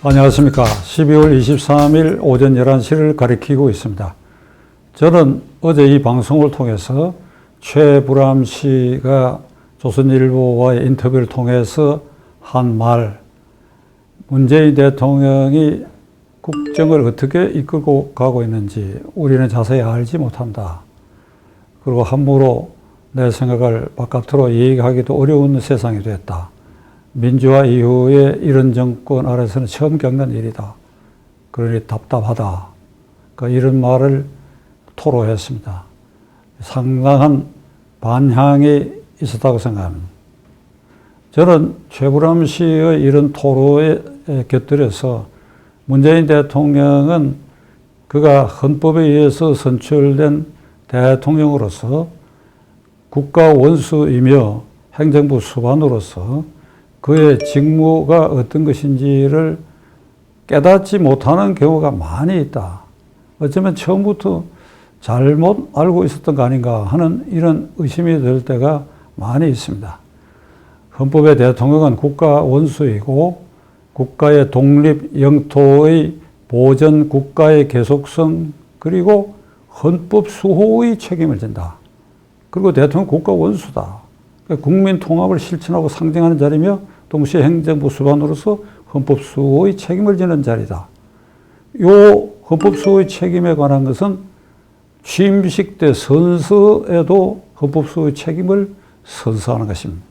안녕하십니까. 12월 23일 오전 11시를 가리키고 있습니다. 저는 어제 이 방송을 통해서 최불암 씨가 조선일보와의 인터뷰를 통해서 한 말, 문재인 대통령이 국정을 어떻게 이끌고 가고 있는지 우리는 자세히 알지 못한다. 그리고 함부로 내 생각을 바깥으로 얘기하기도 어려운 세상이 됐다. 민주화 이후에 이런 정권 아래서는 처음 겪는 일이다. 그러니 답답하다. 그러니까 이런 말을 토로했습니다. 상당한 반향이 있었다고 생각합니다. 저는 최불암 씨의 이런 토로에 곁들여서 문재인 대통령은 그가 헌법에 의해서 선출된 대통령으로서 국가 원수이며 행정부 수반으로서 그의 직무가 어떤 것인지를 깨닫지 못하는 경우가 많이 있다. 어쩌면 처음부터 잘못 알고 있었던 거 아닌가 하는 이런 의심이 들 때가 많이 있습니다. 헌법의 대통령은 국가 원수이고 국가의 독립, 영토의 보전, 국가의 계속성, 그리고 헌법 수호의 책임을 진다. 그리고 대통령 국가 원수다. 국민 통합을 실천하고 상징하는 자리며 동시에 행정부 수반으로서 헌법 수호의 책임을 지는 자리다. 이 헌법 수호의 책임에 관한 것은 취임식 때 선서에도 헌법 수호의 책임을 선서하는 것입니다.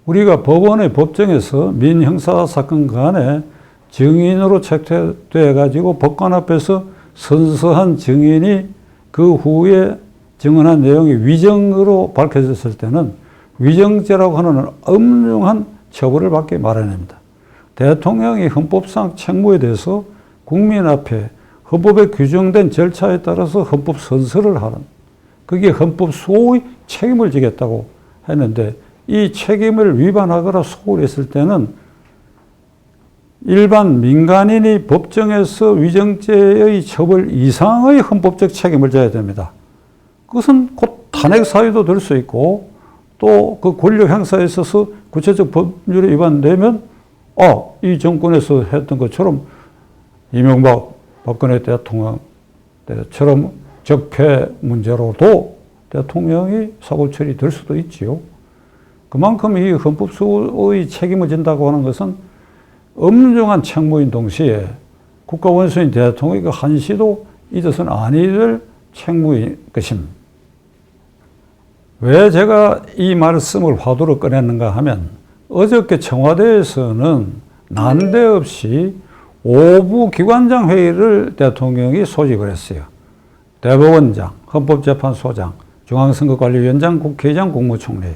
우리가 법원의 법정에서 민형사 사건 간에 증인으로 채택돼 가지고 법관 앞에서 선서한 증인이 그 후에 증언한 내용이 위정으로 밝혀졌을 때는 위정죄라고 하는 엄중한 처벌을 받게 마련입니다. 대통령이 헌법상 책무에 대해서 국민 앞에 헌법에 규정된 절차에 따라서 헌법 선서를 하는, 그게 헌법 수호의 책임을 지겠다고 했는데 이 책임을 위반하거나 소홀했을 때는 일반 민간인이 법정에서 위정죄의 처벌 이상의 헌법적 책임을 져야 됩니다. 그것은 곧 탄핵 사유도 될 수 있고 또 그 권력 행사에 있어서 구체적 법률에 위반되면 이 정권에서 했던 것처럼 이명박 박근혜 대통령 때처럼 적폐 문제로도 대통령이 사고 처리될 수도 있지요. 그만큼 이 헌법 수호의 책임을 진다고 하는 것은 엄중한 책무인 동시에 국가 원수인 대통령의 그 한시도 잊어서는 아니 될 책무인 것입니다. 왜 제가 이 말씀을 화두로 꺼냈는가 하면 어저께 청와대에서는 난데없이 5부 기관장 회의를 대통령이 소집을 했어요. 대법원장, 헌법재판소장, 중앙선거관리위원장, 국회의장, 국무총리.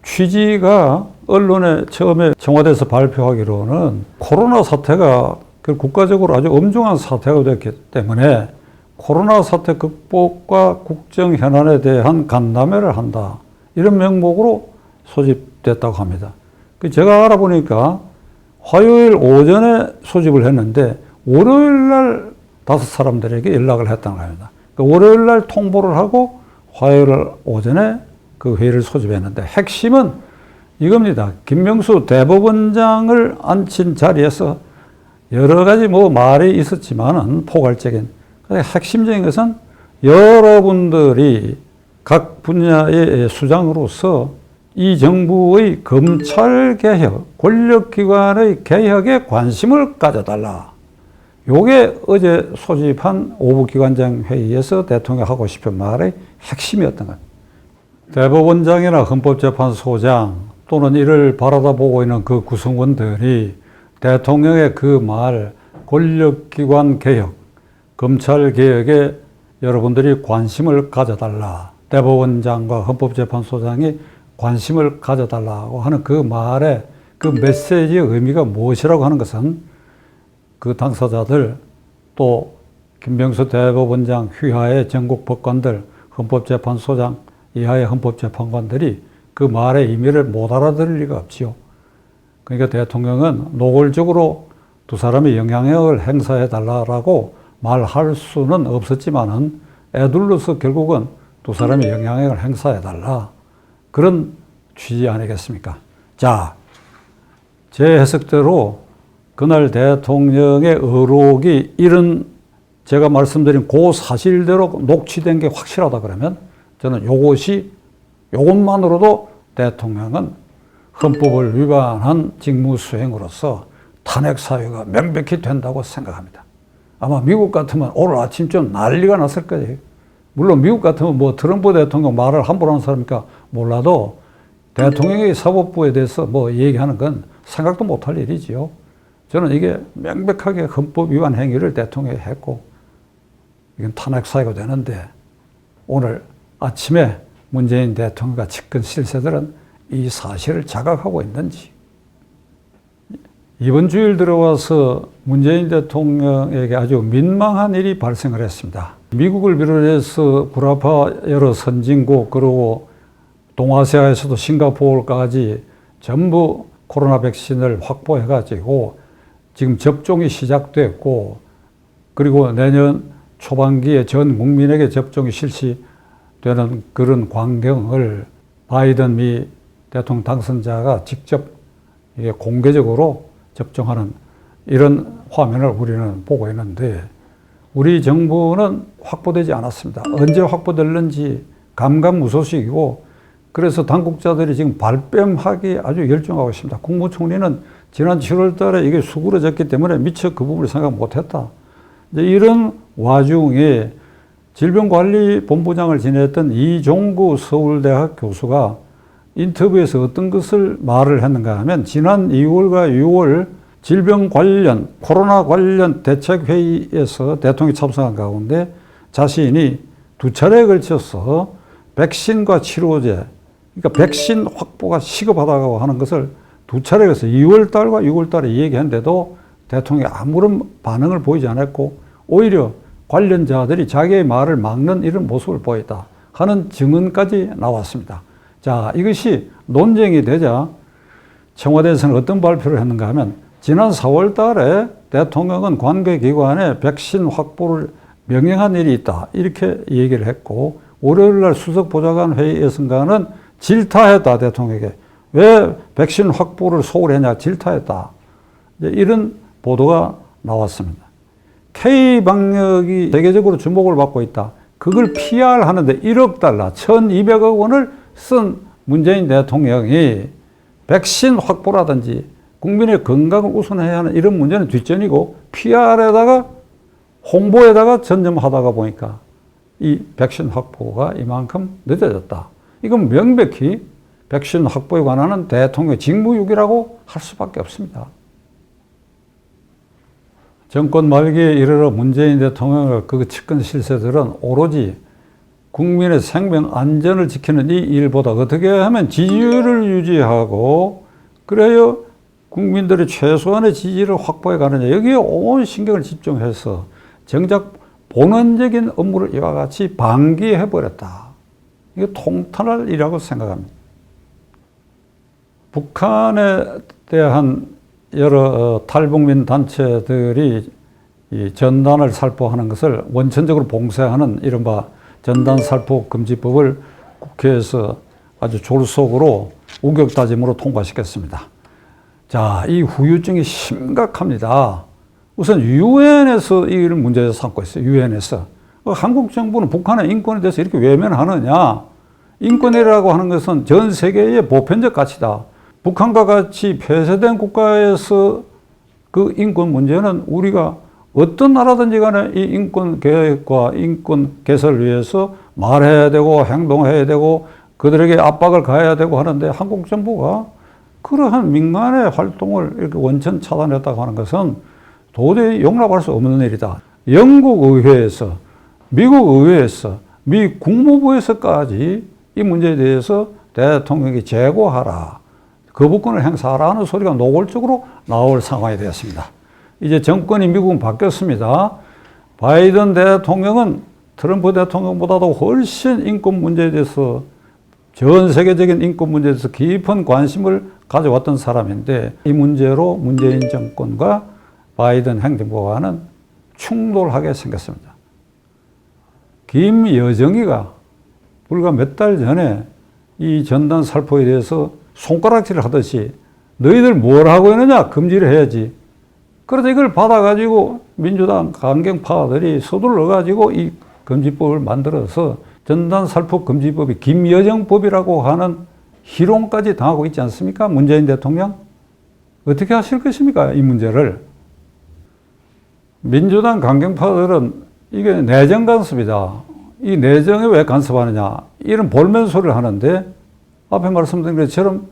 취지가 언론에 처음에 청와대에서 발표하기로는 코로나 사태가 국가적으로 아주 엄중한 사태가 됐기 때문에 코로나 사태 극복과 국정 현안에 대한 간담회를 한다. 이런 명목으로 소집됐다고 합니다. 제가 알아보니까 화요일 오전에 소집을 했는데 월요일 날 5사람들에게 연락을 했다는 겁니다. 월요일 날 통보를 하고 화요일 오전에 그 회의를 소집했는데 핵심은 이겁니다. 김명수 대법원장을 앉힌 자리에서 여러 가지 말이 있었지만은 포괄적인 핵심적인 것은 여러분들이 각 분야의 수장으로서 이 정부의 검찰개혁, 권력기관의 개혁에 관심을 가져달라. 요게 어제 소집한 5부 기관장 회의에서 대통령이 하고 싶은 말의 핵심이었던 것. 대법원장이나 헌법재판소장 또는 이를 바라다보고 있는 그 구성원들이 대통령의 그 말, 권력기관 개혁, 검찰 개혁에 여러분들이 관심을 가져달라. 대법원장과 헌법재판소장이 관심을 가져달라고 하는 그 말에 그 메시지의 의미가 무엇이라고 하는 것은 그 당사자들 또 김병수 대법원장 휘하의 전국 법관들, 헌법재판소장 이하의 헌법재판관들이 그 말의 의미를 못 알아들을 리가 없지요. 그러니까 대통령은 노골적으로 두 사람이 영향력을 행사해 달라고 말할 수는 없었지만은 애둘러서 결국은 두 사람이 영향력을 행사해 달라. 그런 취지 아니겠습니까? 자, 제 해석대로 그날 대통령의 의록이 이런 제가 말씀드린 그 사실대로 녹취된 게 확실하다 그러면 저는 요것만으로도 대통령은 헌법을 위반한 직무수행으로서 탄핵 사유가 명백히 된다고 생각합니다. 아마 미국 같으면 오늘 아침쯤 난리가 났을 거예요. 물론 미국 같으면 뭐 트럼프 대통령 말을 함부로 하는 사람이니까 몰라도 대통령의 사법부에 대해서 뭐 얘기하는 건 생각도 못할 일이지요. 저는 이게 명백하게 헌법 위반 행위를 대통령이 했고 이건 탄핵 사유가 되는데 오늘 아침에 문재인 대통령과 측근 실세들은 이 사실을 자각하고 있는지. 이번 주일 들어와서 문재인 대통령에게 아주 민망한 일이 발생을 했습니다. 미국을 비롯해서 구라파 여러 선진국 그리고 동아시아에서도 싱가포르까지 전부 코로나 백신을 확보해가지고 지금 접종이 시작됐고 그리고 내년 초반기에 전 국민에게 접종이 실시되는 그런 광경을 바이든 미 대통령 당선자가 직접 공개적으로 접종하는 이런 화면을 우리는 보고 있는데 우리 정부는 확보되지 않았습니다. 언제 확보될는지 감감무소식이고 그래서 당국자들이 지금 발뺌하기 아주 열중하고 있습니다. 국무총리는 지난 7월 달에 이게 수그러졌기 때문에 미처 그 부분을 생각 못했다. 이런 와중에 질병관리본부장을 지냈던 이종구 서울대학 교수가 인터뷰에서 어떤 것을 말을 했는가 하면 지난 2월과 6월 질병 관련, 코로나 관련 대책회의에서 대통령이 참석한 가운데 자신이 2차례에 걸쳐서 백신과 치료제, 그러니까 백신 확보가 시급하다고 하는 것을 2차례에 걸쳐서 2월 달과 6월 달에 얘기했는데도 대통령이 아무런 반응을 보이지 않았고 오히려 관련자들이 자기의 말을 막는 이런 모습을 보였다 하는 증언까지 나왔습니다. 자, 이것이 논쟁이 되자 청와대에서는 어떤 발표를 했는가 하면 지난 4월 달에 대통령은 관계기관에 백신 확보를 명령한 일이 있다. 이렇게 얘기를 했고 월요일 날 수석보좌관 회의에서는 질타했다. 대통령에게. 왜 백신 확보를 소홀했냐. 질타했다. 이런 보도가 나왔습니다. K방역이 세계적으로 주목을 받고 있다. 그걸 PR하는데 1억 달러, 1,200억 원을 쓴 문재인 대통령이 백신 확보라든지 국민의 건강을 우선해야 하는 이런 문제는 뒷전이고 PR에다가 홍보에다가 전념하다가 보니까 이 백신 확보가 이만큼 늦어졌다. 이건 명백히 백신 확보에 관한 대통령의 직무유기라고 할 수밖에 없습니다. 정권 말기에 이르러 문재인 대통령과 그 측근 실세들은 오로지 국민의 생명 안전을 지키는 이 일보다 어떻게 하면 지지율을 유지하고 그래야 국민들의 최소한의 지지를 확보해 가느냐 여기에 온 신경을 집중해서 정작 본원적인 업무를 이와 같이 방기해버렸다. 이거 통탄할 일이라고 생각합니다. 북한에 대한 여러 탈북민 단체들이 이 전단을 살포하는 것을 원천적으로 봉쇄하는 이른바 전단 살포 금지법을 국회에서 아주 졸속으로 우격다짐으로 통과시켰습니다. 자, 이 후유증이 심각합니다. 우선 유엔에서 이 문제를 삼고 있어요. 유엔에서. 한국 정부는 북한의 인권에 대해서 이렇게 외면하느냐. 인권이라고 하는 것은 전 세계의 보편적 가치다. 북한과 같이 폐쇄된 국가에서 그 인권 문제는 우리가 어떤 나라든지 간에 이 인권 계획과 인권 개선을 위해서 말해야 되고 행동해야 되고 그들에게 압박을 가해야 되고 하는데 한국 정부가 그러한 민간의 활동을 이렇게 원천 차단했다고 하는 것은 도저히 용납할 수 없는 일이다. 영국 의회에서, 미국 의회에서, 미 국무부에서까지 이 문제에 대해서 대통령이 재고하라. 거부권을 행사하라는 소리가 노골적으로 나올 상황이 되었습니다. 이제 정권이 미국은 바뀌었습니다. 바이든 대통령은 트럼프 대통령보다도 훨씬 인권 문제에 대해서 전 세계적인 인권 문제에 대해서 깊은 관심을 가져왔던 사람인데 이 문제로 문재인 정권과 바이든 행정부와는 충돌하게 생겼습니다. 김여정이가 불과 몇 달 전에 이 전단 살포에 대해서 손가락질을 하듯이 너희들 뭘 하고 있느냐 금지를 해야지 그래서 이걸 받아가지고 민주당 강경파들이 서둘러가지고 이 금지법을 만들어서 전단살포금지법이 김여정법이라고 하는 희롱까지 당하고 있지 않습니까? 문재인 대통령. 어떻게 하실 것입니까? 이 문제를. 민주당 강경파들은 이게 내정 간섭이다. 이 내정에 왜 간섭하느냐. 이런 볼멘 소리를 하는데 앞에 말씀드린 것처럼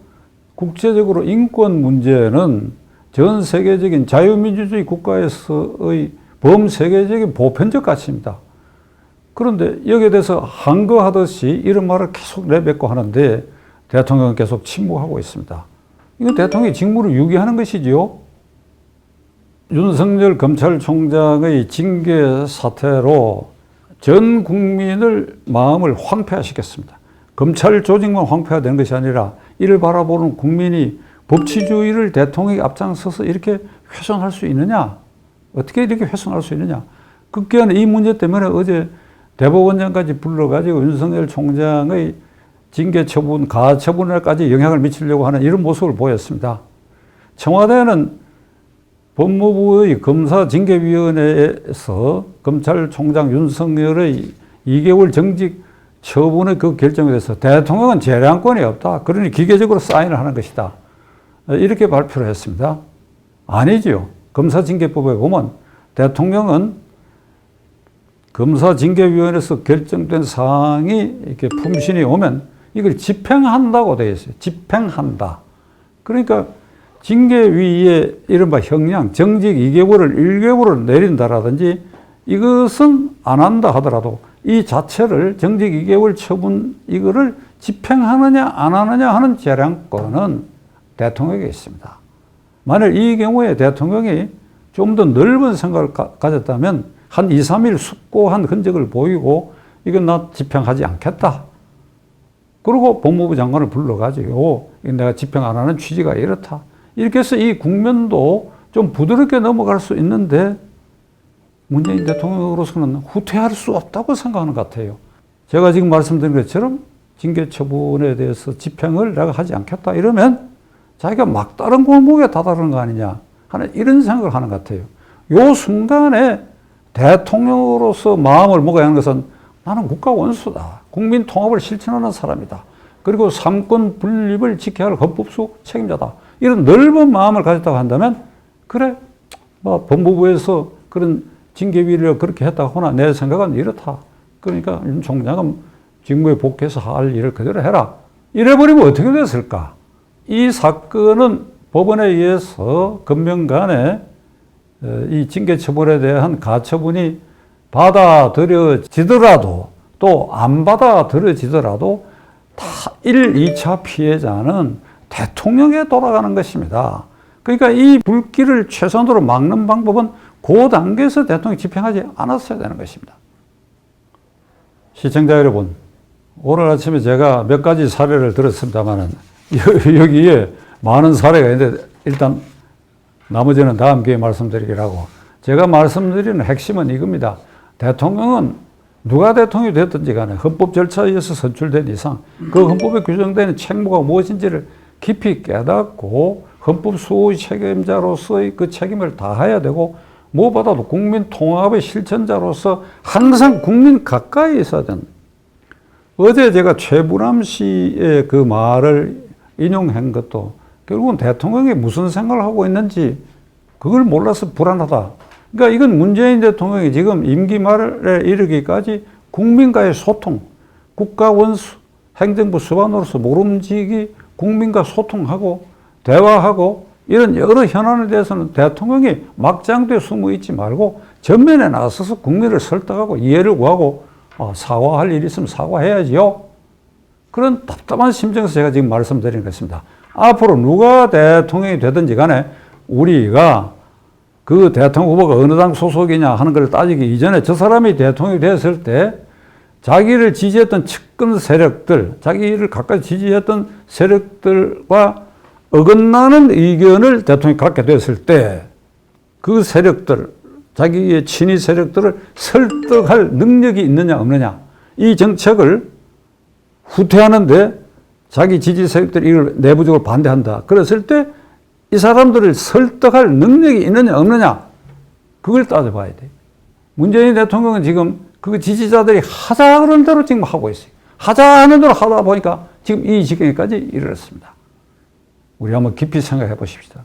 국제적으로 인권 문제는 전 세계적인 자유민주주의 국가에서의 범세계적인 보편적 가치입니다. 그런데 여기에 대해서 항거하듯이 이런 말을 계속 내뱉고 하는데 대통령은 계속 침묵하고 있습니다. 이거 대통령이 직무를 유기하는 것이지요. 윤석열 검찰총장의 징계 사태로 전 국민을 마음을 황폐화시켰습니다. 검찰 조직만 황폐화 되는 것이 아니라 이를 바라보는 국민이 법치주의를 대통령이 앞장서서 이렇게 훼손할 수 있느냐? 어떻게 이렇게 훼손할 수 있느냐? 급기야는 이 문제 때문에 어제 대법원장까지 불러가지고 윤석열 총장의 징계 처분, 가처분에까지 영향을 미치려고 하는 이런 모습을 보였습니다. 청와대는 법무부의 검사징계위원회에서 검찰총장 윤석열의 2개월 정직 처분의 그 결정에 대해서 대통령은 재량권이 없다. 그러니 기계적으로 사인을 하는 것이다. 이렇게 발표를 했습니다. 아니지요. 검사징계법에 보면 대통령은 검사징계위원회에서 결정된 사항이 이렇게 품신이 오면 이걸 집행한다고 되어 있어요. 집행한다. 그러니까 징계위의 이른바 형량, 정직 2개월을 1개월을 내린다라든지 이것은 안 한다 하더라도 이 자체를 정직 2개월 처분 이거를 집행하느냐 안 하느냐 하는 재량권은 대통령에게 있습니다. 만일 이 경우에 대통령이 좀 더 넓은 생각을 가졌다면 한 2, 3일 숙고한 흔적을 보이고 이건 나 집행하지 않겠다. 그리고 법무부 장관을 불러가지고 내가 집행 안 하는 취지가 이렇다. 이렇게 해서 이 국면도 좀 부드럽게 넘어갈 수 있는데 문재인 대통령으로서는 후퇴할 수 없다고 생각하는 것 같아요. 제가 지금 말씀드린 것처럼 징계 처분에 대해서 집행을 내가 하지 않겠다 이러면 자기가 막다른 골목에 다다르는 거 아니냐 하는 이런 생각을 하는 것 같아요. 요 순간에 대통령으로서 마음을 먹어야 하는 것은 나는 국가 원수다. 국민 통합을 실천하는 사람이다. 그리고 삼권 분립을 지켜야 할 헌법수 책임자다. 이런 넓은 마음을 가졌다고 한다면 그래 뭐 법무부에서 그런 징계위를 그렇게 했다고 하나 내 생각은 이렇다. 그러니까 윤 총장은 직무에 복귀해서 할 일을 그대로 해라. 이래버리면 어떻게 됐을까? 이 사건은 법원에 의해서 금명간에 이 징계 처분에 대한 가처분이 받아들여지더라도 또 안 받아들여지더라도 다 1, 2차 피해자는 대통령에 돌아가는 것입니다. 그러니까 이 불길을 최선으로 막는 방법은 그 단계에서 대통령이 집행하지 않았어야 되는 것입니다. 시청자 여러분, 오늘 아침에 제가 몇 가지 사례를 들었습니다만 여기에 많은 사례가 있는데 일단 나머지는 다음 기회에 말씀드리기로 하고 제가 말씀드리는 핵심은 이겁니다. 대통령은 누가 대통령이 됐든지 간에 헌법 절차에 의해서 선출된 이상 그 헌법에 규정되는 책무가 무엇인지를 깊이 깨닫고 헌법 수호의 책임자로서의 그 책임을 다해야 되고 무엇보다도 국민 통합의 실천자로서 항상 국민 가까이 있어야 된다. 어제 제가 최불암 씨의 그 말을 인용한 것도 결국은 대통령이 무슨 생각을 하고 있는지 그걸 몰라서 불안하다. 그러니까 이건 문재인 대통령이 지금 임기 말에 이르기까지 국민과의 소통, 국가 원수, 행정부 수반으로서 모름지기 국민과 소통하고 대화하고 이런 여러 현안에 대해서는 대통령이 막장대에 숨어 있지 말고 전면에 나서서 국민을 설득하고 이해를 구하고 사과할 일이 있으면 사과해야지요. 그런 답답한 심정에서 제가 지금 말씀드리는 것입니다. 앞으로 누가 대통령이 되든지 간에 우리가 그 대통령 후보가 어느 당 소속이냐 하는 걸 따지기 이전에 저 사람이 대통령이 됐을 때 자기를 지지했던 측근 세력들, 자기를 가까이 지지했던 세력들과 어긋나는 의견을 대통령이 갖게 됐을 때 그 세력들, 자기의 친위 세력들을 설득할 능력이 있느냐 없느냐 이 정책을 후퇴하는데 자기 지지 세력들이 이걸 내부적으로 반대한다. 그랬을 때 이 이 사람들을 설득할 능력이 있느냐 없느냐 그걸 따져봐야 돼요. 문재인 대통령은 지금 그 지지자들이 하자 그런 대로 지금 하고 있어요. 하자 하는 대로 하다 보니까 지금 이 지경까지 이르렀습니다. 우리 한번 깊이 생각해 보십시다.